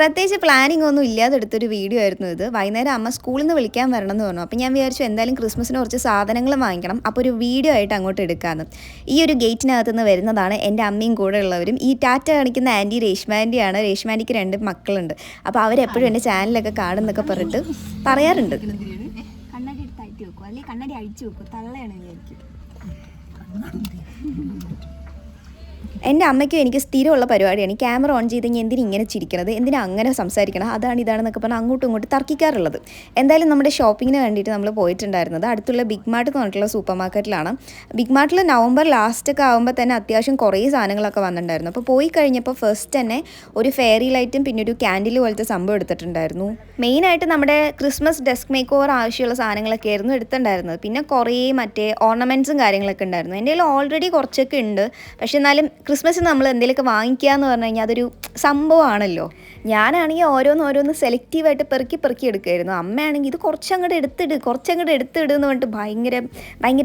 പ്രത്യേകിച്ച് പ്ലാനിങ് ഒന്നും ഇല്ലാതെ എടുത്തൊരു വീഡിയോ ആയിരുന്നു ഇത്. വൈകുന്നേരം അമ്മ സ്കൂളിൽ നിന്ന് വിളിക്കാൻ വരണം എന്ന് പറഞ്ഞു. അപ്പോൾ ഞാൻ വിചാരിച്ചു എന്തായാലും ക്രിസ്മസിന് കുറച്ച് സാധനങ്ങൾ വാങ്ങിക്കണം, അപ്പോൾ ഒരു വീഡിയോ ആയിട്ട് അങ്ങോട്ട് എടുക്കാമെന്ന്. ഈ ഒരു ഗേറ്റിനകത്ത് നിന്ന് വരുന്നതാണ് എൻ്റെ അമ്മയും കൂടെ ഉള്ളവരും. ഈ ടാറ്റ കാണിക്കുന്ന ആൻറ്റി രേഷ്മാൻ്റെയാണ്. രേഷ്മാൻ്റിക്ക് 2 മക്കളുണ്ട്. അപ്പോൾ അവരെപ്പോഴും എൻ്റെ ചാനലൊക്കെ കാണുന്നൊക്കെ പറഞ്ഞിട്ട് പറയാറുണ്ട്. കണ്ണാടി എടുത്ത് അഴിച്ചു വെക്കും, അല്ലെങ്കിൽ കണ്ണാടി അഴിച്ചു വെക്കും, തള്ളയാണ് വിചാരിക്കും. എൻ്റെ അമ്മയ്ക്കും എനിക്ക് സ്ഥിരമുള്ള പരിപാടിയാണ്. ക്യാമറ ഓൺ ചെയ്ത് കഴിഞ്ഞാൽ എന്തിനാ ഇങ്ങനെ ചിരിക്കണത്, എന്തിനാ അങ്ങനെ സംസാരിക്കണം, അതാണ് ഇതാണെന്നൊക്കെ പറഞ്ഞാൽ അങ്ങോട്ടും ഇങ്ങോട്ടും തർക്കിക്കാറുള്ളത്. എന്തായാലും നമ്മുടെ ഷോപ്പിങ്ങിന് വേണ്ടിയിട്ട് നമ്മൾ പോയിട്ടുണ്ടായിരുന്നത് അടുത്തുള്ള ബിഗ് മാർട്ട് എന്ന് പറഞ്ഞിട്ടുള്ള സൂപ്പർ മാർക്കറ്റിലാണ്. ബിഗ് മാർട്ടിൽ നവംബർ ലാസ്റ്റൊക്കെ ആകുമ്പോൾ തന്നെ അത്യാവശ്യം കുറേ സാധനങ്ങളൊക്കെ വന്നിട്ടുണ്ടായിരുന്നു. അപ്പോൾ പോയി കഴിഞ്ഞപ്പോൾ ഫസ്റ്റ് തന്നെ ഒരു ഫെയറി ലൈറ്റും പിന്നെ ഒരു ക്യാൻഡിൽ പോലത്തെ സംഭവം എടുത്തിട്ടുണ്ടായിരുന്നു. മെയിനായിട്ട് നമ്മുടെ ക്രിസ്മസ് ഡെസ്ക് മേക്ക് ഓവർ ആവശ്യമുള്ള സാധനങ്ങളൊക്കെ ആയിരുന്നു എടുത്തിട്ടുണ്ടായിരുന്നത്. പിന്നെ കുറേ മറ്റേ ഓർണമെൻറ്റ്സും കാര്യങ്ങളൊക്കെ ഉണ്ടായിരുന്നു. എൻ്റെ കയ്യിൽ ഓൾറെഡി കുറച്ചൊക്കെ ഉണ്ട്. പക്ഷെ എന്നാലും ക്രിസ്മസിന് നമ്മൾ എന്തെങ്കിലുമൊക്കെ വാങ്ങിക്കുക എന്ന് പറഞ്ഞു കഴിഞ്ഞാൽ അതൊരു സംഭവമാണല്ലോ. ഞാനാണെങ്കിൽ ഓരോന്ന് സെലക്റ്റീവായിട്ട് പെറുക്കി എടുക്കുമായിരുന്നു. അമ്മയാണെങ്കിൽ ഇത് കുറച്ചങ്ങോട്ട് എടുത്തിട് എന്ന് പറഞ്ഞിട്ട് ഭയങ്കര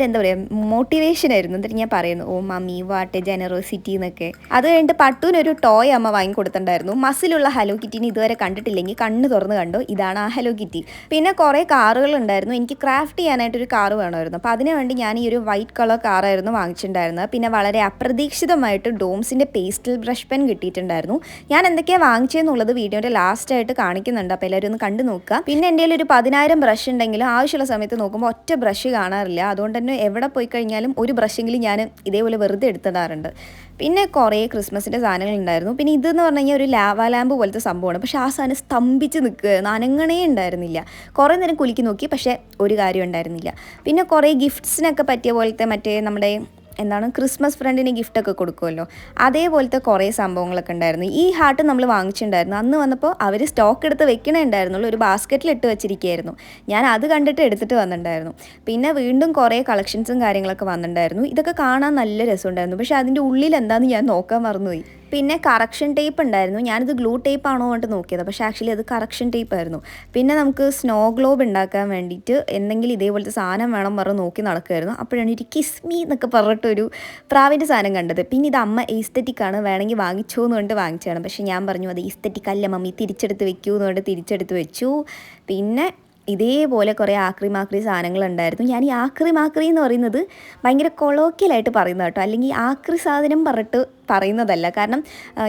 എന്താ പറയുക മോട്ടിവേഷനായിരുന്നു. എന്നിട്ട് ഞാൻ പറയുന്നു, ഓ മമ്മി വാട്ട് ജനറോസിറ്റി എന്നൊക്കെ. അത് കഴിഞ്ഞിട്ട് പട്ടൂനൊരു ടോയ് അമ്മ വാങ്ങിക്കൊടുത്തിട്ടുണ്ടായിരുന്നു. മസിലുള്ള ഹലോ കിറ്റിനെ ഇതുവരെ കണ്ടിട്ടില്ലെങ്കിൽ കണ്ണ് തുറന്ന് കണ്ടോ, ഇതാണ് ആ ഹലോ കിറ്റി. പിന്നെ കുറേ കാറുകളുണ്ടായിരുന്നു. എനിക്ക് ക്രാഫ്റ്റ് ചെയ്യാനായിട്ടൊരു കാറ് വേണമായിരുന്നു. അപ്പോൾ അതിനു വേണ്ടി ഞാൻ ഈ ഒരു വൈറ്റ് കളർ കാറായിരുന്നു വാങ്ങിച്ചിട്ടുണ്ടായിരുന്നത്. പിന്നെ വളരെ അപ്രതീക്ഷിതമായിട്ട് ഡോംസിൻ്റെ പേസ്റ്റൽ ബ്രഷ് പെൻ കിട്ടിയിട്ടുണ്ടായിരുന്നു. ഞാൻ എന്തൊക്കെയാണ് വാങ്ങിച്ചതെന്നുള്ളത് വീഡിയോയുടെ ലാസ്റ്റായിട്ട് കാണിക്കുന്നുണ്ട്. അപ്പോൾ എല്ലാവരും ഒന്ന് കണ്ടു നോക്കുക. പിന്നെ എൻ്റെ കയ്യിൽ ഒരു 10,000 ബ്രഷ് ഉണ്ടെങ്കിലും ആവശ്യമുള്ള സമയത്ത് നോക്കുമ്പോൾ ഒറ്റ ബ്രഷ് കാണാറില്ല. അതുകൊണ്ട് തന്നെ എവിടെ പോയി കഴിഞ്ഞാലും ഒരു ബ്രഷെങ്കിലും ഞാൻ ഇതേപോലെ വെറുതെ എടുത്തിടാറുണ്ട്. പിന്നെ കുറേ ക്രിസ്മസിൻ്റെ സാധനങ്ങൾ ഉണ്ടായിരുന്നു. പിന്നെ ഇതെന്ന് പറഞ്ഞു കഴിഞ്ഞാൽ ഒരു ലാവാ ലാമ്പ് പോലത്തെ സംഭവമാണ്. പക്ഷേ ആ സാധനം സ്തംഭിച്ച് നിൽക്കുകയായിരുന്നു, അനങ്ങണേ ഉണ്ടായിരുന്നില്ല. കുറേ നേരം കുലുക്കി നോക്കി, പക്ഷേ ഒരു കാര്യം ഉണ്ടായിരുന്നില്ല. പിന്നെ കുറേ ഗിഫ്റ്റ്സിനൊക്കെ പറ്റിയ പോലത്തെ മറ്റേ നമ്മുടെ ക്രിസ്മസ് ഫ്രണ്ടിന് ഗിഫ്റ്റൊക്കെ കൊടുക്കുമല്ലോ, അതേപോലത്തെ കുറേ സംഭവങ്ങളൊക്കെ ഉണ്ടായിരുന്നു. ഈ ഹാർട്ട് നമ്മൾ വാങ്ങിച്ചിട്ടുണ്ടായിരുന്നു. അന്ന് വന്നപ്പോൾ അവർ സ്റ്റോക്ക് എടുത്ത് വെക്കണേ ഉണ്ടായിരുന്നുള്ളൂ, ഒരു ബാസ്ക്കറ്റിൽ ഇട്ട് വെച്ചിരിക്കുകയായിരുന്നു. ഞാൻ അത് കണ്ടിട്ട് എടുത്തിട്ട് വന്നിട്ടുണ്ടായിരുന്നു. പിന്നെ വീണ്ടും കുറേ കളക്ഷൻസും കാര്യങ്ങളൊക്കെ വന്നിട്ടുണ്ടായിരുന്നു. ഇതൊക്കെ കാണാൻ നല്ല രസമുണ്ടായിരുന്നു. പക്ഷേ അതിൻ്റെ ഉള്ളിൽ എന്താണെന്ന് ഞാൻ നോക്കാൻ മറന്നുപോയി. പിന്നെ കറക്ഷൻ ടേപ്പ് ഉണ്ടായിരുന്നു. ഞാനിത് ഗ്ലൂ ടേപ്പ് ആണോ എന്നിട്ട് നോക്കിയത്, പക്ഷേ ആക്ച്വലി അത് കറക്ഷൻ ടേപ്പ് ആയിരുന്നു. പിന്നെ നമുക്ക് സ്നോ ഗ്ലോബ് ഉണ്ടാക്കാൻ വേണ്ടിയിട്ട് എന്തെങ്കിലും ഇതേപോലത്തെ സാധനം വേണം പറഞ്ഞ് നോക്കി നടക്കുമായിരുന്നു. അപ്പോഴാണ് ഒരു കിസ്മി എന്നൊക്കെ പറഞ്ഞിട്ടൊരു പ്രാവിൻ്റെ സാധനം കണ്ടത്. പിന്നെ ഇത് അമ്മ ഈസ്തറ്റിക്കാണ്, വേണമെങ്കിൽ വാങ്ങിച്ചോ എന്ന് പറഞ്ഞിട്ട് വാങ്ങിച്ചതാണ്. പക്ഷേ ഞാൻ പറഞ്ഞു അത് ഈസ്തറ്റിക് അല്ല മമ്മി, തിരിച്ചെടുത്ത് വെക്കൂ എന്ന് പറഞ്ഞിട്ട് തിരിച്ചെടുത്ത് വെച്ചു. പിന്നെ ഇതേപോലെ കുറേ ആക്രി സാധനങ്ങളുണ്ടായിരുന്നു. ഞാൻ ഈ ആക്രി എന്ന് പറയുന്നത് ഭയങ്കര കൊളോക്കിയലായിട്ട് പറയുന്നത് കേട്ടോ, അല്ലെങ്കിൽ ആക്രി സാധനം പറഞ്ഞിട്ട് പറയുന്നതല്ല. കാരണം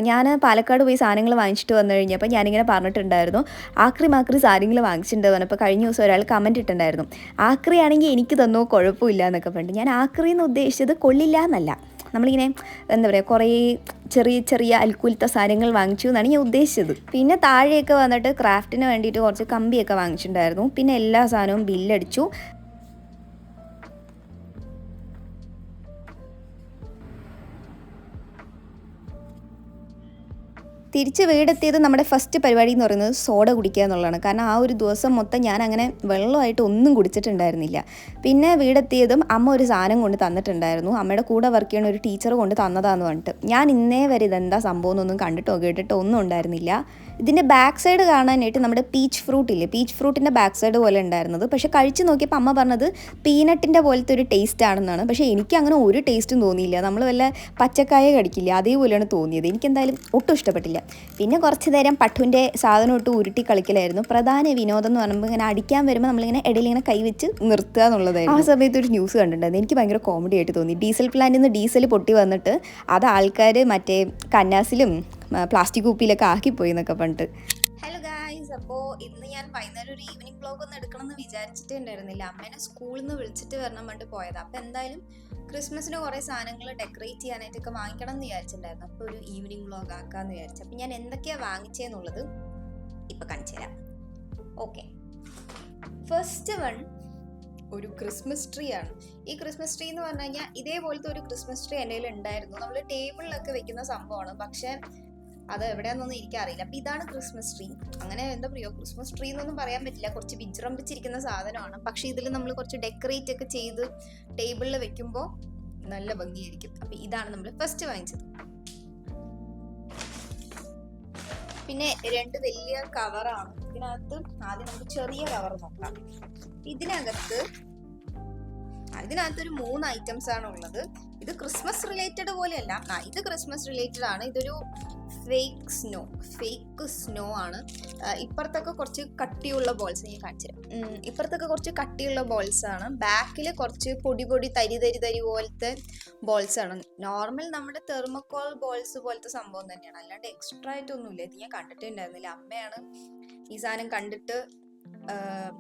ഞാൻ പാലക്കാട് പോയി സാധനങ്ങൾ വാങ്ങിച്ചിട്ട് വന്നു കഴിഞ്ഞപ്പോൾ ഞാനിങ്ങനെ പറഞ്ഞിട്ടുണ്ടായിരുന്നു ആക്രി സാധനങ്ങൾ വാങ്ങിച്ചിട്ടുണ്ട് പറഞ്ഞപ്പോൾ കഴിഞ്ഞ ദിവസം ഒരാൾ കമൻറ്റ് ഇട്ടുണ്ടായിരുന്നു, ആക്രി ആണെങ്കിൽ എനിക്ക് തന്നോ കുഴപ്പമില്ല എന്നൊക്കെ പറഞ്ഞിട്ട്. ഞാൻ ആക്രി എന്ന് ഉദ്ദേശിച്ചത് കൊള്ളില്ല എന്നല്ല, നമ്മളിങ്ങനെ എന്താ പറയുക കുറേ ചെറിയ അൽക്കുലത്തെ സാധനങ്ങൾ വാങ്ങിച്ചു എന്നാണ് ഞാൻ ഉദ്ദേശിച്ചത്. പിന്നെ താഴെയൊക്കെ വന്നിട്ട് ക്രാഫ്റ്റിന് വേണ്ടിയിട്ട് കുറച്ച് കമ്പിയൊക്കെ വാങ്ങിച്ചിട്ടുണ്ടായിരുന്നു. പിന്നെ എല്ലാ സാധനവും ബില്ലടിച്ചു. തിരിച്ച് വീടെത്തിയത് നമ്മുടെ ഫസ്റ്റ് പരിപാടി എന്ന് പറയുന്നത് സോഡ കുടിക്കുക എന്നുള്ളതാണ്. കാരണം ആ ഒരു ദിവസം മൊത്തം ഞാൻ അങ്ങനെ വെള്ളമായിട്ട് ഒന്നും കുടിച്ചിട്ടുണ്ടായിരുന്നില്ല. പിന്നെ വീടെത്തിയതും അമ്മ ഒരു സാധനം കൊണ്ട് തന്നിട്ടുണ്ടായിരുന്നു. അമ്മയുടെ കൂടെ വർക്ക് ചെയ്യുന്ന ഒരു ടീച്ചർ കൊണ്ട് തന്നതാന്ന് പറഞ്ഞിട്ട്. ഞാൻ ഇന്നേ വരെ ഇതെന്താ സംഭവം എന്നൊന്നും കണ്ടിട്ടോ കേട്ടിട്ടോ ഒന്നും ഉണ്ടായിരുന്നില്ല. ഇതിൻ്റെ ബാക്ക് സൈഡ് കാണാനായിട്ട് നമ്മുടെ പീച്ച് ഫ്രൂട്ടിൻ്റെ ബാക്ക് സൈഡ് പോലെ ഉണ്ടായിരുന്നത്. പക്ഷേ കഴിച്ച് നോക്കിയപ്പോൾ അമ്മ പറഞ്ഞത് പീനട്ടിൻ്റെ പോലത്തെ ഒരു ടേസ്റ്റ് ആണെന്നാണ്. പക്ഷേ എനിക്ക് അങ്ങനെ ഒരു ടേസ്റ്റും തോന്നിയില്ല. നമ്മൾ വല്ല പച്ചക്കായ കടിക്കില്ല അതേപോലെയാണ് തോന്നിയത്. എനിക്കെന്തായാലും ഒട്ടും ഇഷ്ടപ്പെട്ടില്ല. പിന്നെ കുറച്ച് നേരം പട്ടുവിൻ്റെ സാധനം ഇട്ട് ഉരുട്ടി കളിക്കലായിരുന്നു. പ്രധാന വിനോദം എന്ന് പറയുമ്പോൾ ഇങ്ങനെ അടിക്കാൻ വരുമ്പോൾ നമ്മളിങ്ങനെ ഇടയിലിങ്ങനെ കൈവച്ച് നിർത്തുക എന്നുള്ളതായിരുന്നു. ആ സമയത്ത് ഒരു ന്യൂസ് കണ്ടിട്ടുണ്ടായിരുന്നു, എനിക്ക് ഭയങ്കര കോമഡി ആയിട്ട് തോന്നി. ഡീസൽ പ്ലാന്റിൽ നിന്ന് ഡീസൽ പൊട്ടി വന്നിട്ട് അത് ആൾക്കാർ മറ്റേ കന്നാസിലും പ്ലാസ്റ്റിക് കുപ്പിയിലൊക്കെ ആക്കിപ്പോയി എന്നൊക്കെ പറഞ്ഞിട്ട്. ഹലോ ഗായ്സ്, അപ്പോൾ ഇന്ന് ഞാൻ വൈകുന്നേരം ഒരു ഈവനിങ് വ്ളോഗ് ഒന്ന് എടുക്കണം എന്ന് വിചാരിച്ചിട്ടേ ഉണ്ടായിരുന്നില്ല. അമ്മേനെ സ്കൂളിൽ നിന്ന് വിളിച്ചിട്ട് വരണം പറഞ്ഞിട്ട് പോയത്. അപ്പോൾ എന്തായാലും ക്രിസ്മസിന് കുറേ സാധനങ്ങൾ ഡെക്കറേറ്റ് ചെയ്യാനായിട്ടൊക്കെ വാങ്ങിക്കണം എന്ന് വിചാരിച്ചിട്ടുണ്ടായിരുന്നു. അപ്പോൾ ഒരു ഈവനിങ് വ്ളോഗ് ആക്കാമെന്ന് വിചാരിച്ചു. അപ്പോൾ ഞാൻ എന്തൊക്കെയാണ് വാങ്ങിച്ചതെന്നുള്ളത് ഇപ്പം കാണിച്ചു തരാം. ഓക്കെ, ഫസ്റ്റ് വൺ ഒരു ക്രിസ്മസ് ട്രീ ആണ്. ഈ ക്രിസ്മസ് ട്രീ എന്ന് പറഞ്ഞു കഴിഞ്ഞാൽ ഇതേപോലത്തെ ഒരു ക്രിസ്മസ് ട്രീ എൻ്റെ കയ്യിൽ ഉണ്ടായിരുന്നു. നമ്മൾ ടേബിളിലൊക്കെ വെക്കുന്ന സംഭവമാണ്, പക്ഷേ അത് എവിടെയാണെന്നൊന്നും എനിക്കറിയില്ല. അപ്പം ഇതാണ് ക്രിസ്മസ് ട്രീ. അങ്ങനെ എന്താ പറയുക, ക്രിസ്മസ് ട്രീ എന്നൊന്നും പറയാൻ പറ്റില്ല, കുറച്ച് വിജൃംഭിച്ചിരിക്കുന്ന സാധനമാണ്. പക്ഷേ ഇതിൽ നമ്മൾ കുറച്ച് ഡെക്കറേറ്റ് ഒക്കെ ചെയ്ത് ടേബിളിൽ വെക്കുമ്പോൾ നല്ല ഭംഗിയായിരിക്കും. അപ്പം ഇതാണ് നമ്മൾ ഫസ്റ്റ് വാങ്ങിച്ചത്. പിന്നെ 2 വലിയ കവറാണ്. ഇതിനകത്ത് ആദ്യം നമുക്ക് ചെറിയ കവർ നോക്കാം. ഇതിനകത്ത് ഇതിനകത്തൊരു 3 ഐറ്റംസ് ആണ് ഉള്ളത്. ഇത് ക്രിസ്മസ് റിലേറ്റഡ് പോലെയല്ല. ഇത് ക്രിസ്മസ് റിലേറ്റഡ് ആണ്. ഇതൊരു ഫേക്ക് സ്നോ ആണ്. ഇപ്പുറത്തൊക്കെ കുറച്ച് കട്ടിയുള്ള ബോൾസ് ഞാൻ കാണിച്ചുതരാം. ഇപ്പുറത്തൊക്കെ കുറച്ച് കട്ടിയുള്ള ബോൾസ് ആണ്. ബാക്കിൽ കുറച്ച് പൊടി തരി പോലത്തെ ബോൾസ് ആണ്. നോർമൽ നമ്മുടെ തെർമോക്കോൾ ബോൾസ് പോലത്തെ സംഭവം തന്നെയാണ്, അല്ലാണ്ട് എക്സ്ട്രാ ആയിട്ടൊന്നുമില്ല. ഇത് ഞാൻ കണ്ടിട്ടേ ഉണ്ടായിരുന്നില്ല. അമ്മയാണ് ഈ സാധനം കണ്ടിട്ട്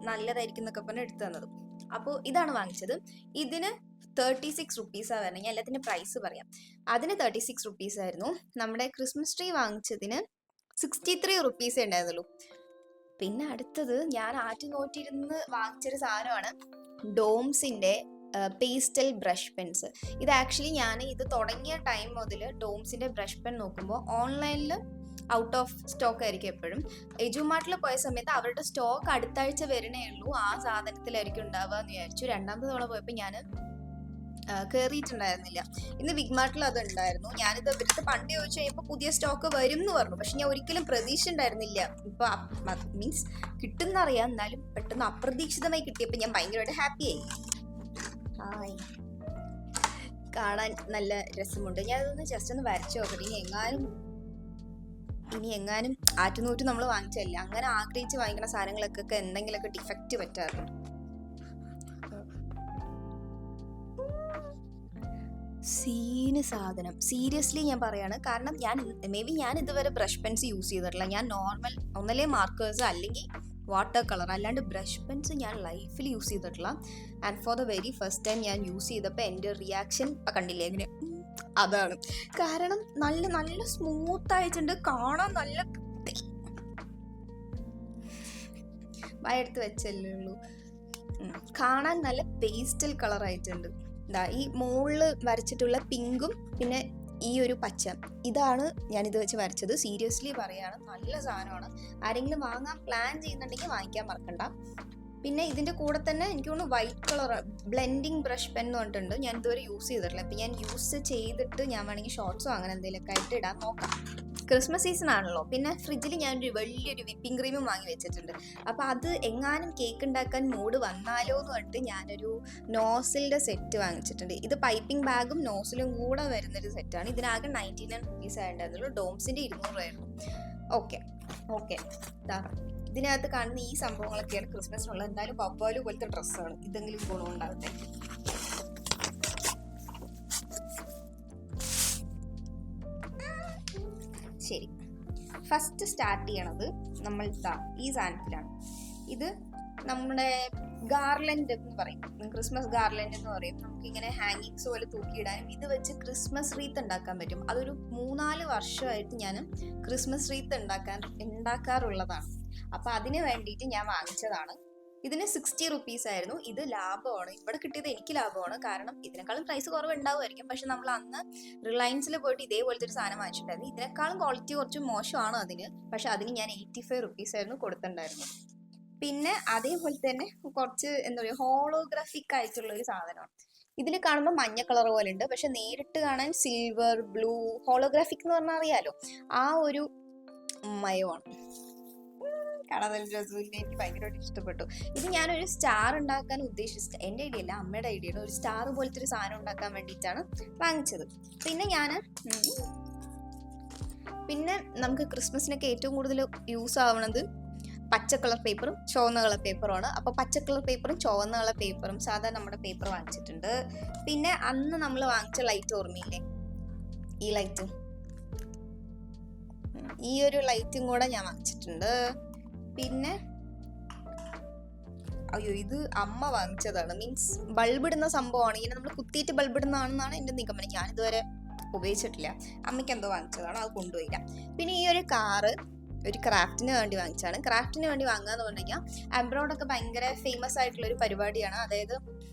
നല്ലതായിരിക്കും എന്നൊക്കെ പറഞ്ഞ് എടുത്തു തന്നത്. അപ്പോൾ ഇതാണ് വാങ്ങിച്ചത്. ഇതിന് 36 റുപ്പീസാണ് വരുന്നത്. ഞാൻ എല്ലാത്തിൻ്റെ പ്രൈസ് പറയാം. അതിന് 36 റുപ്പീസ് ആയിരുന്നു. നമ്മുടെ ക്രിസ്മസ് ട്രീ വാങ്ങിച്ചതിന് 63 റുപ്പീസേ ഉണ്ടായിരുന്നുള്ളൂ. പിന്നെ അടുത്തത് ഞാൻ ആറ്റുനോറ്റിരുന്ന് വാങ്ങിച്ചൊരു സാധനമാണ് ഡോംസിൻ്റെ പേസ്റ്റൽ ബ്രഷ് പെൻസ്. ഇത് ആക്ച്വലി ഞാൻ ഇത് തുടങ്ങിയ ടൈം മുതൽ ഡോംസിൻ്റെ ബ്രഷ് പെൻ നോക്കുമ്പോൾ ഓൺലൈനിൽ ഔട്ട് ഓഫ് സ്റ്റോക്ക് ആയിരിക്കും എപ്പോഴും. എജുമാർട്ടിൽ പോയ സമയത്ത് അവരുടെ സ്റ്റോക്ക് അടുത്ത ആഴ്ച വരണേ ഉള്ളൂ, ആ സാധനത്തിലായിരിക്കും ഉണ്ടാവുക എന്ന് വിചാരിച്ചു. രണ്ടാമത്തെ തവണ പോയപ്പോൾ ഞാൻ കയറിയിട്ടുണ്ടായിരുന്നില്ല. ഇന്ന് ബിഗ് മാർട്ടിൽ അത് ഉണ്ടായിരുന്നു. ഞാനിത് ഇവർക്ക് പണ്ട് ചോദിച്ചു കഴിയുമ്പോൾ പുതിയ സ്റ്റോക്ക് വരും എന്ന് പറഞ്ഞു. പക്ഷെ ഞാൻ ഒരിക്കലും പ്രതീക്ഷ ഉണ്ടായിരുന്നില്ല. ഇപ്പൊ മീൻസ് കിട്ടുന്നറിയാം, എന്നാലും പെട്ടെന്ന് അപ്രതീക്ഷിതമായി കിട്ടിയപ്പോൾ ഞാൻ ഭയങ്കരമായിട്ട് ഹാപ്പിയായി. കാണാൻ നല്ല രസമുണ്ട്. ഞാൻ അതൊന്ന് ജസ്റ്റ് ഒന്ന് വരച്ചു നോക്കട്ടെ. ഇനി എങ്ങാനും ആറ്റുനൂറ്റ് നമ്മൾ വാങ്ങിച്ചല്ല, അങ്ങനെ ആഗ്രഹിച്ച് വാങ്ങിക്കുന്ന സാധനങ്ങൾക്കൊക്കെ എന്തെങ്കിലുമൊക്കെ ഡിഫക്റ്റ് പറ്റാറുണ്ട്. സാധനം സീരിയസ്ലി ഞാൻ പറയാണ്. കാരണം ഞാൻ ഇതുവരെ ബ്രഷ് പെൻസ് യൂസ് ചെയ്തിട്ടില്ല. ഞാൻ നോർമൽ ഒന്നല്ലേ മാർക്കേഴ്സ് അല്ലെങ്കിൽ വാട്ടർ കളർ, അല്ലാണ്ട് ബ്രഷ് പെൻസ് ഞാൻ ലൈഫിൽ യൂസ് ചെയ്തിട്ടില്ല. And for the very first time ഞാൻ യൂസ് ചെയ്തപ്പോൾ എൻ്റെ റിയാക്ഷൻ കണ്ടില്ലേ എങ്ങനെ? അതാണ് കാരണം. നല്ല നല്ല സ്മൂത്ത് ആയിട്ടുണ്ട്, കാണാൻ നല്ല വയടുത്ത് വെച്ചല്ലേ ഉള്ളൂ. കാണാൻ നല്ല പേസ്റ്റൽ കളർ ആയിട്ടുണ്ട്. ഈ മുകളിൽ വരച്ചിട്ടുള്ള പിങ്കും പിന്നെ ഈ ഒരു പച്ച, ഇതാണ് ഞാനിത് വെച്ച് വരച്ചത്. സീരിയസ്ലി പറയാണ്, നല്ല സാധനമാണ്. ആരെങ്കിലും വാങ്ങാൻ പ്ലാൻ ചെയ്യുന്നുണ്ടെങ്കിൽ വാങ്ങിക്കാൻ മറക്കണ്ട. പിന്നെ ഇതിൻ്റെ കൂടെ തന്നെ എനിക്ക് തോന്നുന്നു white colour blending brush pen എന്ന് പറഞ്ഞിട്ടുണ്ട്. ഞാൻ ഇതുവരെ യൂസ് ചെയ്തിട്ടില്ല. അപ്പം ഞാൻ യൂസ് ചെയ്തിട്ട് ഞാൻ വേണമെങ്കിൽ ഷോർട്സോ അങ്ങനെ എന്തെങ്കിലുമൊക്കെ ആയിട്ട് ഇടാൻ നോക്കാം. ക്രിസ്മസ് സീസൺ ആണല്ലോ. പിന്നെ ഫ്രിഡ്ജിൽ ഞാനൊരു വലിയൊരു വിപ്പിംഗ് ക്രീമും വാങ്ങി വെച്ചിട്ടുണ്ട്. അപ്പോൾ അത് എങ്ങാനും കേക്ക് ഉണ്ടാക്കാൻ മൂഡ് വന്നാലോ എന്ന് പറഞ്ഞിട്ട് ഞാനൊരു നോസിലിൻ്റെ സെറ്റ് വാങ്ങിച്ചിട്ടുണ്ട്. ഇത് പൈപ്പിംഗ് ബാഗും നോസിലും കൂടെ വരുന്നൊരു സെറ്റാണ്. ഇതിനാകെ 99 റുപ്പീസ് ആയിട്ടുണ്ടായിരുന്നുള്ളൂ. ഡോംസിൻ്റെ 200 ആയിരുന്നു. ഓക്കെ ഇതിനകത്ത് കാണുന്ന ഈ സംഭവങ്ങളൊക്കെയാണ് ക്രിസ്മസിനുള്ള. എന്തായാലും പപ്പാലു പോലത്തെ ഡ്രസ്സാണ്. ഇതെങ്കിലും ഗുണമുണ്ടാകട്ടെ. ശരി, ഫസ്റ്റ് സ്റ്റാർട്ട് ചെയ്യണത് നമ്മൾ ഈ സാധനത്തിലാണ്. ഇത് നമ്മുടെ ഗാർലൻഡ് എന്ന് പറയും, ക്രിസ്മസ് ഗാർലൻഡ് എന്ന് പറയും. നമുക്കിങ്ങനെ ഹാങ്ങിങ്സ് പോലെ തൂക്കിയിടാനും ഇത് വെച്ച് ക്രിസ്മസ് റീത്ത് ഉണ്ടാക്കാൻ പറ്റും. അതൊരു 3-4 വർഷമായിട്ട് ഞാൻ ക്രിസ്മസ് റീത്ത് ഉണ്ടാക്കാറുള്ളതാണ്. അപ്പം അതിന് വേണ്ടിയിട്ട് ഞാൻ വാങ്ങിച്ചതാണ്. ഇതിന് 60 റുപ്പീസ് ആയിരുന്നു. ഇത് ലാഭമാണ്, ഇവിടെ കിട്ടിയത് എനിക്ക് ലാഭമാണ്. കാരണം ഇതിനേക്കാളും പ്രൈസ് കുറവ് ഉണ്ടാവുമായിരിക്കും. പക്ഷെ നമ്മൾ അന്ന് റിലയൻസിൽ പോയിട്ട് ഇതേപോലത്തെ ഒരു സാധനം വാങ്ങിച്ചിട്ടുണ്ടായിരുന്നു. ഇതിനേക്കാളും ക്വാളിറ്റി കുറച്ച് മോശമാണ് അതിന്. പക്ഷെ അതിന് ഞാൻ 85 റുപ്പീസ് ആയിരുന്നു കൊടുത്തിട്ടുണ്ടായിരുന്നു. പിന്നെ അതേപോലെ തന്നെ കുറച്ച് എന്താ പറയുക, ഹോളോഗ്രാഫിക് ആയിട്ടുള്ള ഒരു സാധനമാണ്. ഇതിൽ കാണുമ്പോൾ മഞ്ഞ കളർ പോലെ ഉണ്ട്, പക്ഷെ നേരിട്ട് കാണാൻ സിൽവർ ബ്ലൂ, ഹോളോഗ്രാഫിക് എന്ന് പറഞ്ഞാൽ അറിയാലോ, ആ ഒരു മയമാണ്. കാണാൻ നല്ല രസമില്ല, എനിക്ക് ഭയങ്കരമായിട്ട് ഇഷ്ടപ്പെട്ടു. ഇത് ഞാനൊരു സ്റ്റാർ ഉണ്ടാക്കാൻ ഉദ്ദേശിച്ചത്, എൻ്റെ ഐഡിയ അല്ല, അമ്മയുടെ ഐഡിയ ആണ്. ഒരു സ്റ്റാർ പോലത്തെ ഒരു സാധനം ഉണ്ടാക്കാൻ വേണ്ടിയിട്ടാണ് വാങ്ങിച്ചത്. പിന്നെ നമുക്ക് ക്രിസ്മസിനൊക്കെ ഏറ്റവും കൂടുതൽ യൂസ് ആവണത് പച്ച കളർ പേപ്പറും ചുവന്ന കളർ പേപ്പറുമാണ്. അപ്പോൾ പച്ച കളർ പേപ്പറും ചുവന്ന കളർ പേപ്പറും സാധാരണ നമ്മുടെ പേപ്പർ വാങ്ങിച്ചിട്ടുണ്ട്. പിന്നെ അന്ന് നമ്മൾ വാങ്ങിച്ച ലൈറ്റ് ഓർമ്മയില്ലേ, ഈ ലൈറ്റ്, ഈ ഒരു ലൈറ്റും കൂടെ ഞാൻ വാങ്ങിച്ചിട്ടുണ്ട്. പിന്നെ ഇത് അമ്മ വാങ്ങിച്ചതാണ്. മീൻസ് ബൾബ് ഇടുന്ന സംഭവമാണ്. ഇങ്ങനെ നമ്മൾ കുത്തിയിട്ട് ബൾബ് ഇടുന്നതാണെന്നാണ് എൻ്റെ നിഗമനം. ഞാനിതുവരെ ഉപയോഗിച്ചിട്ടില്ല. അമ്മയ്ക്ക് എന്തോ വാങ്ങിച്ചതാണ്, അത് കൊണ്ടുപോയില്ല. പിന്നെ ഈ ഒരു കാറ് ഒരു ക്രാഫ്റ്റിന് വേണ്ടി വാങ്ങിച്ചാണ്. ക്രാഫ്റ്റിന് വേണ്ടി വാങ്ങുകയെന്ന് പറഞ്ഞു കഴിഞ്ഞാൽ അബ്രോഡൊക്കെ ഭയങ്കര ഫേമസ് ആയിട്ടുള്ളൊരു പരിപാടിയാണ്. അതായത്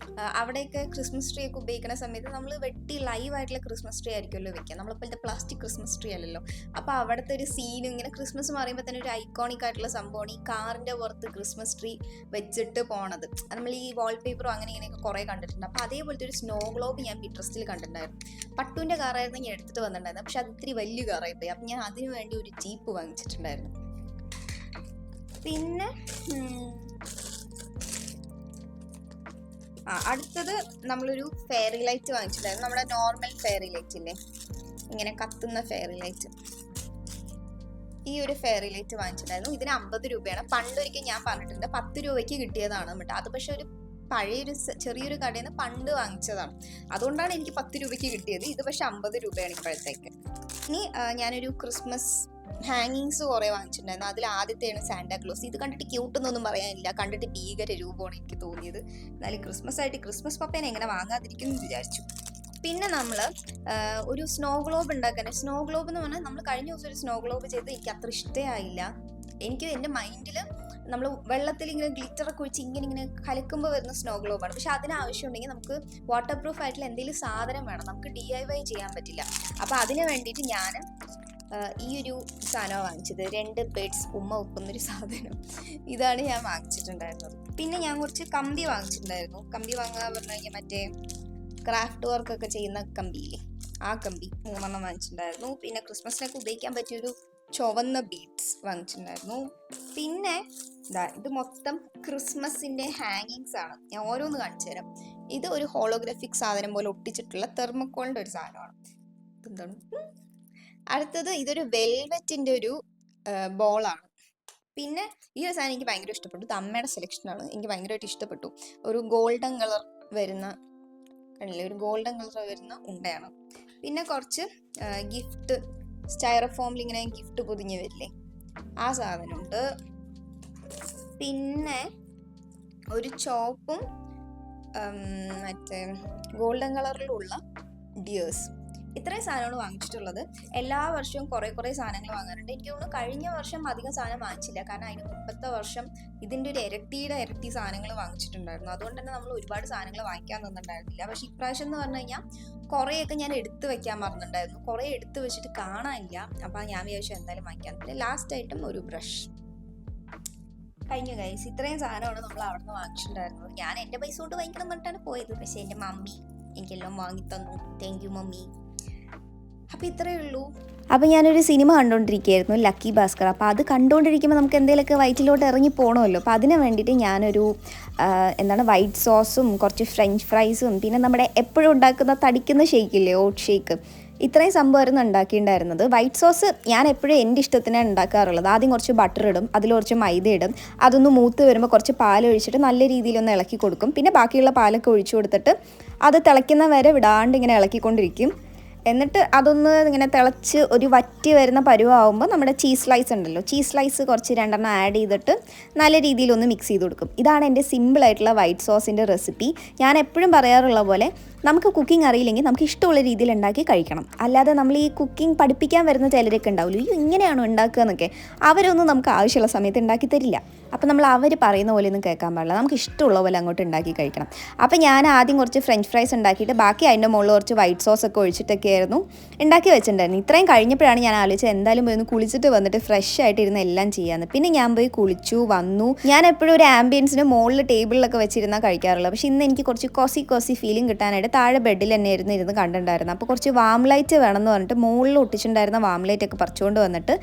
അവിടെയൊക്കെ ക്രിസ്മസ് ട്രീ ഒക്കെ ഉപയോഗിക്കുന്ന സമയത്ത് നമ്മൾ വെട്ടി ലൈവായിട്ടുള്ള ക്രിസ്മസ് ട്രീ ആയിരിക്കുമല്ലോ വെക്കുക. നമ്മളിപ്പോഴത്തെ പ്ലാസ്റ്റിക് ക്രിസ്മസ് ട്രീ അല്ലല്ലോ. അപ്പോൾ അവിടുത്തെ ഒരു സീനും ഇങ്ങനെ ക്രിസ്മസ് പറയുമ്പോൾ തന്നെ ഒരു ഐക്കോണിക് ആയിട്ടുള്ള സംഭവമാണ് ഈ കാറിൻ്റെ പുറത്ത് ക്രിസ്മസ് ട്രീ വെച്ചിട്ട് പോണത്. നമ്മൾ ഈ വാൾപേപ്പറും അങ്ങനെ ഇങ്ങനെയൊക്കെ കുറേ കണ്ടിട്ടുണ്ട്. അപ്പോൾ അതേപോലത്തെ ഒരു സ്നോ ഗ്ലോബ് ഞാൻ പിൻട്രസ്റ്റിൽ കണ്ടിട്ടുണ്ടായിരുന്നു. പട്ടുവിൻ്റെ കാറായിരുന്നു ഞാൻ എടുത്തിട്ട് വന്നിട്ടുണ്ടായിരുന്നു. പക്ഷെ അത് ഇത്തിരി വലിയ കാറായിപ്പോയി. അപ്പം ഞാൻ അതിനു വേണ്ടി ഒരു ജീപ്പ് വാങ്ങിച്ചിട്ടുണ്ടായിരുന്നു. പിന്നെ അടുത്തത് നമ്മളൊരു ഫെയറി ലൈറ്റ് വാങ്ങിച്ചിട്ടുണ്ടായിരുന്നു. നമ്മുടെ നോർമൽ ഫെയറി ലൈറ്റ് ഇല്ലേ, ഇങ്ങനെ കത്തുന്ന ഫെയറി ലൈറ്റ്. ഈ ഒരു ഫെയറി ലൈറ്റ് വാങ്ങിച്ചിട്ടുണ്ടായിരുന്നു. ഇതിന് 50 രൂപയാണ്. പണ്ടൊരിക്കൽ ഞാൻ പറഞ്ഞിട്ടുണ്ട് 10 രൂപയ്ക്ക് കിട്ടിയതാണ് കേട്ടോ. അത് പക്ഷെ ഒരു പഴയൊരു ചെറിയൊരു കടയിൽ നിന്ന് പണ്ട് വാങ്ങിച്ചതാണ്, അതുകൊണ്ടാണ് എനിക്ക് 10 രൂപയ്ക്ക് കിട്ടിയത്. ഇത് പക്ഷെ 50 രൂപയാണ് ഇപ്പോഴത്തേക്ക്. ഇനി ഞാനൊരു ക്രിസ്മസ് ഹാങ്ങിങ്സ് കുറേ വാങ്ങിച്ചിട്ടുണ്ടായിരുന്നു. അതിൽ ആദ്യത്തെയാണ് സാന്റാക്ലോസ്. ഇത് കണ്ടിട്ട് ക്യൂട്ടെന്നൊന്നും പറയാനില്ല, കണ്ടിട്ട് ഭീകര രൂപമാണ് എനിക്ക് തോന്നിയത്. എന്നാലും ക്രിസ്മസ് ആയിട്ട് ക്രിസ്മസ് പപ്പേനെ എങ്ങനെ വാങ്ങാതിരിക്കുന്നു എന്ന് വിചാരിച്ചു. പിന്നെ നമ്മൾ ഒരു സ്നോ ഗ്ലോബ് ഉണ്ടാക്കാൻ. സ്നോ ഗ്ലോബ് എന്ന് പറഞ്ഞാൽ നമ്മൾ കഴിഞ്ഞ ദിവസം ഒരു സ്നോ ഗ്ലോബ് ചെയ്ത് എനിക്ക് അത്ര ഇഷ്ടമായില്ല. എനിക്ക് എൻ്റെ മൈൻഡിൽ നമ്മൾ വെള്ളത്തിൽ ഇങ്ങനെ ഗ്ലിറ്ററൊക്കെ ഒഴിച്ച് ഇങ്ങനെ കലക്കുമ്പോൾ വരുന്ന സ്നോ ഗ്ലോബാണ്. പക്ഷെ അതിന് ആവശ്യമുണ്ടെങ്കിൽ നമുക്ക് വാട്ടർ പ്രൂഫ് ആയിട്ടുള്ള എന്തെങ്കിലും സാധനം വേണം, നമുക്ക് DIY ചെയ്യാൻ പറ്റില്ല. അപ്പോൾ അതിന് വേണ്ടിയിട്ട് ഞാൻ ഈ ഒരു സാധനമാണ് വാങ്ങിച്ചത്. 2 ബേഡ്സ് ഉമ്മ വെക്കുന്നൊരു സാധനം. ഇതാണ് ഞാൻ വാങ്ങിച്ചിട്ടുണ്ടായിരുന്നത്. പിന്നെ ഞാൻ കുറച്ച് കമ്പി വാങ്ങിച്ചിട്ടുണ്ടായിരുന്നു. കമ്പി വാങ്ങുക പറഞ്ഞു കഴിഞ്ഞാൽ മറ്റേ ക്രാഫ്റ്റ് വർക്കൊക്കെ ചെയ്യുന്ന കമ്പിയില്ലേ, ആ കമ്പി 3 എണ്ണം വാങ്ങിച്ചിട്ടുണ്ടായിരുന്നു. പിന്നെ ക്രിസ്മസിനൊക്കെ ഉപയോഗിക്കാൻ പറ്റിയൊരു ചുവന്ന ബീഡ്സ് വാങ്ങിച്ചിട്ടുണ്ടായിരുന്നു. പിന്നെ ഇത് മൊത്തം ക്രിസ്മസിൻ്റെ ഹാങ്ങിങ്സ് ആണ്. ഞാൻ ഓരോന്ന് കാണിച്ചു തരാം. ഇത് ഒരു ഹോളോഗ്രാഫിക് സാധനം പോലെ ഒട്ടിച്ചിട്ടുള്ള തെർമോക്കോളിൻ്റെ ഒരു സാധനമാണ്. എന്താണ് അടുത്തത്? ഇതൊരു വെൽവെറ്റിൻ്റെ ഒരു ബോളാണ്. പിന്നെ ഈ ഒരു സാധനം എനിക്ക് ഭയങ്കര ഇഷ്ടപ്പെട്ടു. ഇത് അമ്മയുടെ സെലക്ഷനാണ്, എനിക്ക് ഭയങ്കരമായിട്ട് ഇഷ്ടപ്പെട്ടു. ഒരു ഗോൾഡൻ കളർ വരുന്ന ഉണ്ടയാണ്. പിന്നെ കുറച്ച് ഗിഫ്റ്റ് സ്റ്റൈറോഫോമിൽ ഇങ്ങനെ ഗിഫ്റ്റ് പൊതിഞ്ഞ് വരില്ലേ, ആ സാധനമുണ്ട്. പിന്നെ ഒരു ചോപ്പും മറ്റേ ഗോൾഡൻ കളറിലുള്ള ഡിയേഴ്സ്. ഇത്രയും സാധനമാണ് വാങ്ങിച്ചിട്ടുള്ളത്. എല്ലാ വർഷവും കുറേ സാധനങ്ങൾ വാങ്ങാറുണ്ട്. എനിക്ക് തോന്നുന്നു കഴിഞ്ഞ വർഷം അധികം സാധനം വാങ്ങിച്ചില്ല, കാരണം അതിന് മുമ്പത്തെ വർഷം ഇതിൻ്റെ ഒരു ഇരട്ടി സാധനങ്ങൾ വാങ്ങിച്ചിട്ടുണ്ടായിരുന്നു. അതുകൊണ്ട് തന്നെ നമ്മൾ ഒരുപാട് സാധനങ്ങൾ വാങ്ങിക്കാൻ തന്നിട്ടുണ്ടായിരുന്നില്ല. പക്ഷെ ഇപ്രാവശ്യം എന്ന് പറഞ്ഞു കഴിഞ്ഞാൽ കുറേയൊക്കെ ഞാൻ എടുത്ത് വെക്കാൻ മറന്നിട്ടുണ്ടായിരുന്നു. കുറേ എടുത്ത് വെച്ചിട്ട് കാണാനില്ല. അപ്പോൾ ഞാൻ വിചാരിച്ചു എന്തായാലും വാങ്ങിക്കാൻ പറ്റില്ല. ലാസ്റ്റ് ആയിട്ടും ഒരു ബ്രഷ് കഴിഞ്ഞു ഗൈസ്. ഇത്രയും സാധനമാണ് നമ്മൾ അവിടെ നിന്ന് വാങ്ങിച്ചിട്ടുണ്ടായിരുന്നത്. ഞാൻ എൻ്റെ പൈസ കൊണ്ട് വാങ്ങിക്കണം എന്നിട്ടാണ് പോയത്. പക്ഷെ എൻ്റെ മമ്മി എനിക്കെല്ലാം വാങ്ങി തന്നു. Thank you mummy. അപ്പോൾ ഇത്രയേ ഉള്ളൂ. അപ്പോൾ ഞാനൊരു സിനിമ കണ്ടുകൊണ്ടിരിക്കുകയായിരുന്നു, ലക്കി ഭാസ്കർ. അപ്പോൾ അത് കണ്ടുകൊണ്ടിരിക്കുമ്പോൾ നമുക്ക് എന്തെങ്കിലുമൊക്കെ വയറ്റിലോട്ട് ഇറങ്ങി പോകണമല്ലോ. അപ്പോൾ അതിന് വേണ്ടിയിട്ട് ഞാനൊരു വൈറ്റ് സോസും കുറച്ച് ഫ്രഞ്ച് ഫ്രൈസും പിന്നെ നമ്മുടെ എപ്പോഴും ഉണ്ടാക്കുന്ന തടിക്കുന്ന ഷേക്കില്ലേ, ഓട്ട് ഷേക്ക്, ഇത്രയും സംഭവമായിരുന്നു ഉണ്ടാക്കിയിട്ടുണ്ടായിരുന്നത്. വൈറ്റ് സോസ് ഞാൻ എപ്പോഴും എൻ്റെ ഇഷ്ടത്തിനാണ് ഉണ്ടാക്കാറുള്ളത്. ആദ്യം കുറച്ച് ബട്ടർ ഇടും, അതിൽ കുറച്ച് മൈദ ഇടും, അതൊന്ന് മൂത്ത് വരുമ്പോൾ കുറച്ച് പാൽ ഒഴിച്ചിട്ട് നല്ല രീതിയിലൊന്ന് ഇളക്കി കൊടുക്കും. പിന്നെ ബാക്കിയുള്ള പാലൊക്കെ ഒഴിച്ചു കൊടുത്തിട്ട് അത് തിളയ്ക്കുന്ന വരെ വിടാണ്ട് ഇങ്ങനെ ഇളക്കിക്കൊണ്ടിരിക്കും. എന്നിട്ട് അതൊന്ന് ഇങ്ങനെ തിളച്ച് ഒരു വറ്റി വരുന്ന പരുവാകുമ്പോൾ നമ്മുടെ ചീസ് സ്ലൈസ് ഉണ്ടല്ലോ, ചീസ് സ്ലൈസ് കുറച്ച് 2 എണ്ണം ആഡ് ചെയ്തിട്ട് നല്ല രീതിയിലൊന്ന് മിക്സ് ചെയ്ത് കൊടുക്കും. ഇതാണ് എൻ്റെ സിമ്പിളായിട്ടുള്ള വൈറ്റ് സോസിൻ്റെ റെസിപ്പി. ഞാൻ എപ്പോഴും പറയാറുള്ള പോലെ നമുക്ക് കുക്കിംഗ് അറിയില്ലെങ്കിൽ നമുക്ക് ഇഷ്ടമുള്ള രീതിയിൽ ഉണ്ടാക്കി കഴിക്കണം. അല്ലാതെ നമ്മൾ ഈ കുക്കിംഗ് പഠിപ്പിക്കാൻ വരുന്ന ചിലരൊക്കെ ഉണ്ടാവില്ല, ഇങ്ങനെയാണോ ഉണ്ടാക്കുക എന്നൊക്കെ, അവരൊന്നും നമുക്ക് ആവശ്യമുള്ള സമയത്ത് ഉണ്ടാക്കി തരില്ല. അപ്പോൾ നമ്മൾ അവർ പറയുന്ന പോലെ ഒന്നും കേൾക്കാൻ പാടില്ല, നമുക്ക് ഇഷ്ടമുള്ള പോലെ അങ്ങോട്ട് ഉണ്ടാക്കി കഴിക്കണം. അപ്പോൾ ഞാൻ ആദ്യം കുറച്ച് ഫ്രഞ്ച് ഫ്രൈസ് ഉണ്ടാക്കിയിട്ട് ബാക്കി അതിൻ്റെ മുകളിൽ കുറച്ച് വൈറ്റ് സോസ് ഒക്കെ ഒഴിച്ചിട്ടൊക്കെ ആയിരുന്നു ഉണ്ടാക്കി വെച്ചിട്ടുണ്ടായിരുന്നു. ഇത്രയും കഴിഞ്ഞപ്പോഴാണ് ഞാൻ ആലോചിച്ചത് എന്തായാലും പോയി ഒന്ന് കുളിച്ചിട്ട് വന്നിട്ട് ഫ്രഷ് ആയിട്ടിരുന്ന് എല്ലാം ചെയ്യാമെന്ന്. പിന്നെ ഞാൻ പോയി കുളിച്ചു വന്നു. ഞാൻ എപ്പോഴും ഒരു ആംബിയൻസിന് മുകളിൽ ടേബിളിലൊക്കെ വെച്ചിരുന്നാൽ കഴിക്കാറുള്ളത്. പക്ഷേ ഇന്ന് എനിക്ക് കുറച്ച് കോസി ഫീലിംഗ് കിട്ടാനായിട്ട് താഴെ ബെഡിൽ തന്നെ ഇരുന്ന് കണ്ടിട്ടുണ്ടായിരുന്നു. അപ്പോൾ കുറച്ച് വാം ലൈറ്റ് വേണമെന്ന് പറഞ്ഞിട്ട് മുകളിൽ ഒട്ടിച്ചിട്ടുണ്ടായിരുന്ന വാം ലൈറ്റ് ഒക്കെ പറിച്ചുകൊണ്ട് വന്നിട്ട്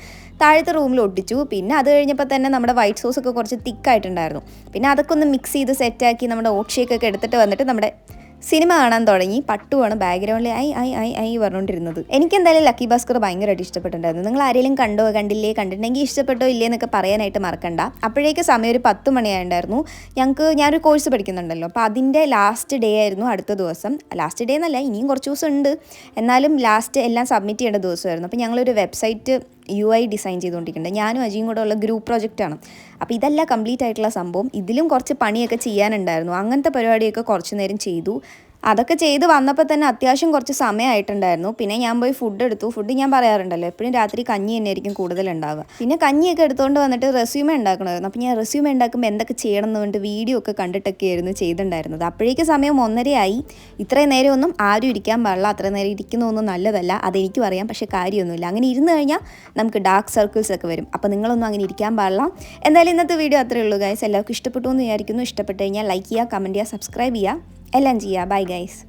താഴത്തെ റൂമിൽ ഒട്ടിച്ചു. പിന്നെ അത് കഴിഞ്ഞപ്പോൾ തന്നെ നമ്മുടെ വൈറ്റ് സോസ് ഒക്കെ കുറച്ച് തിക്കായിട്ടുണ്ടായിരുന്നു. പിന്നെ അതൊക്കെ ഒന്ന് മിക്സ് ചെയ്ത് സെറ്റാക്കി നമ്മുടെ ഓട്ട് ഷേക്കൊക്കെ എടുത്തിട്ട് വന്നിട്ട് നമ്മുടെ സിനിമ കാണാൻ തുടങ്ങി. പട്ടുവാണ് ബാക്ക്ഗ്രൗണ്ടിൽ ഐ പറഞ്ഞുകൊണ്ടിരുന്നത്. എനിക്ക് എന്തായാലും ലക്കി ഭാസ്കർ ഭയങ്കരമായിട്ട് ഇഷ്ടപ്പെട്ടിട്ടുണ്ടായിരുന്നു. നിങ്ങൾ ആരെങ്കിലും കണ്ടിട്ടുണ്ടെങ്കിൽ ഇഷ്ടപ്പെട്ടോ ഇല്ലേ എന്നൊക്കെ പറയാനായിട്ട് മറക്കണ്ട. അപ്പോഴേക്ക് സമയം ഒരു 10 മണിയായിട്ടുണ്ടായിരുന്നു. ഞാനൊരു കോഴ്സ് പഠിക്കുന്നുണ്ടല്ലോ, അപ്പോൾ അതിൻ്റെ ലാസ്റ്റ് ഡേ ആയിരുന്നു അടുത്ത ദിവസം. ലാസ്റ്റ് ഡേ എന്നല്ല, ഇനിയും കുറച്ച് ദിവസം ഉണ്ട്, എന്നാലും ലാസ്റ്റ് എല്ലാം സബ്മിറ്റ് ചെയ്യേണ്ട ദിവസമായിരുന്നു. അപ്പോൾ ഞങ്ങളൊരു വെബ്സൈറ്റ് UI ഡിസൈൻ ചെയ്തുകൊണ്ടിരിക്കുന്നുണ്ട്. ഞാനും അജിയും കൂടെ ഉള്ള ഗ്രൂപ്പ് പ്രോജക്റ്റാണ്. അപ്പോൾ ഇതല്ല കംപ്ലീറ്റ് ആയിട്ടുള്ള സംഭവം. ഇതിലും കുറച്ച് പണിയൊക്കെ ചെയ്യാനുണ്ടായിരുന്നു. അങ്ങനത്തെ പരിപാടിയൊക്കെ കുറച്ച് നേരം ചെയ്തു. അതൊക്കെ ചെയ്ത് വന്നപ്പോൾ തന്നെ അത്യാവശ്യം കുറച്ച് സമയമായിട്ടുണ്ടായിരുന്നു. പിന്നെ ഞാൻ പോയി ഫുഡ് എടുത്തു. ഫുഡ് ഞാൻ പറയാറുണ്ടല്ലോ, എപ്പോഴും രാത്രി കഞ്ഞി തന്നെ ആയിരിക്കും കൂടുതലുണ്ടാവുക. പിന്നെ കഞ്ഞിയൊക്കെ എടുത്തുകൊണ്ട് വന്നിട്ട് റെസ്യൂമേ ഉണ്ടാക്കണമായിരുന്നു. അപ്പോൾ ഞാൻ റെസ്യൂമേ ഉണ്ടാക്കുമ്പോൾ എന്തൊക്കെ ചെയ്യണം എന്ന് പറഞ്ഞിട്ട് വീഡിയോ ഒക്കെ കണ്ടിട്ടൊക്കെ ആയിരുന്നു ചെയ്തിട്ടുണ്ടായിരുന്നത്. അപ്പോഴേക്ക് സമയം 1:30 ഇത്രയും നേരം ഒന്നും ആരും ഇരിക്കാൻ പാടില്ല, അത്രയും നേരം ഇരിക്കുന്നതൊന്നും നല്ലതല്ല, അതെനിക്കും അറിയാം. പക്ഷേ കാര്യമൊന്നുമില്ല, അങ്ങനെ ഇരുന്ന് കഴിഞ്ഞാൽ നമുക്ക് ഡാർക്ക് സർക്കിൾസ് ഒക്കെ വരും. അപ്പോൾ നിങ്ങളൊന്നും അങ്ങനെ ഇരിക്കാൻ പാടില്ല. എന്തായാലും ഇന്നത്തെ വീഡിയോ അത്രയേ ഉള്ളൂ ഗൈസ്. എല്ലാവർക്കും ഇഷ്ടപ്പെട്ടു എന്ന് വിചാരിക്കുന്നു. ഇഷ്ടപ്പെട്ട് കഴിഞ്ഞാൽ ലൈക്ക് ചെയ്യുക, കമൻറ്റ് ചെയ്യുക, സബ്സ്ക്രൈബ് ചെയ്യുക, എല്ലാം ചെയ്യുക. Bye guys.